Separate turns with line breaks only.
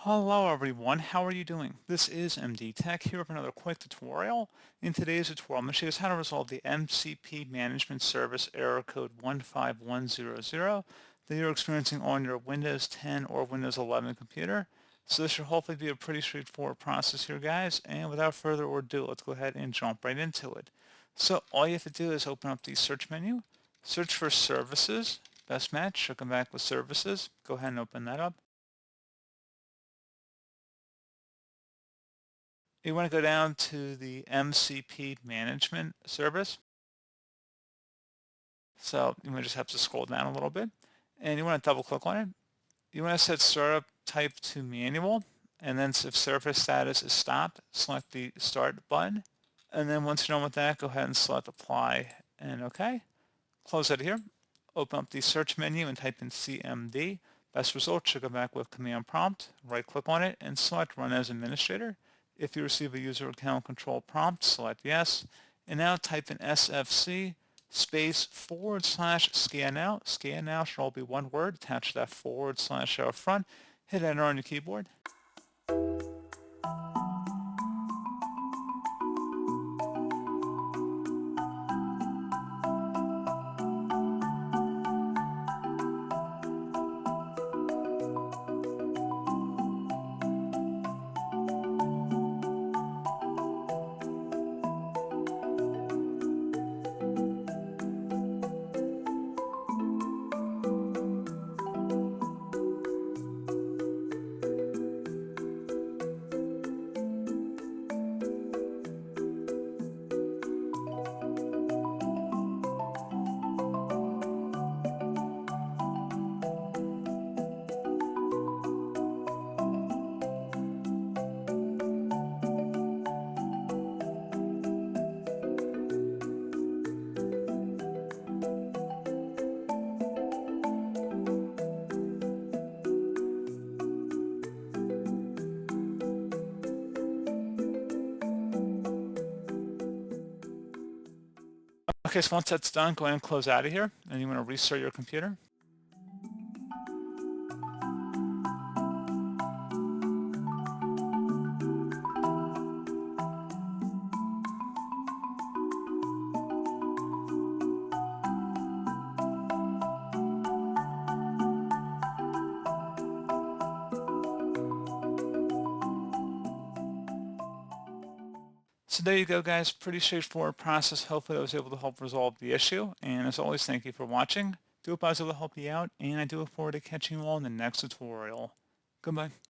Hello everyone, how are you doing? This is MD Tech here with another quick tutorial. In today's tutorial, I'm going to show you how to resolve the MCP Management Service error code 15100 that you're experiencing on your Windows 10 or Windows 11 computer. So this should hopefully be a pretty straightforward process here, guys. And without further ado, let's go ahead and jump right into it. So all you have to do is open up the search menu, search for services, best match, should come back with services. Go ahead and open that up. You want to go down to the MCP management service. So you might just have to scroll down a little bit and you want to double click on it. You want to set startup type to manual, and then if service status is stopped, select the start button. And then once you're done with that, go ahead and select apply and OK. Close out of here. Open up the search menu and type in CMD. Best result should come back with command prompt. Right click on it and select run as administrator. If you receive a user account control prompt, select yes. And now type in SFC space / scan now. Scan now should all be one word. Attach that / out front. Hit enter on your keyboard. Okay, so once that's done, go ahead and close out of here, and you want to restart your computer. So there you go, guys. Pretty straightforward process. Hopefully I was able to help resolve the issue. And as always, thank you for watching. Do hope I was able to help you out, and I do look forward to catching you all in the next tutorial. Goodbye.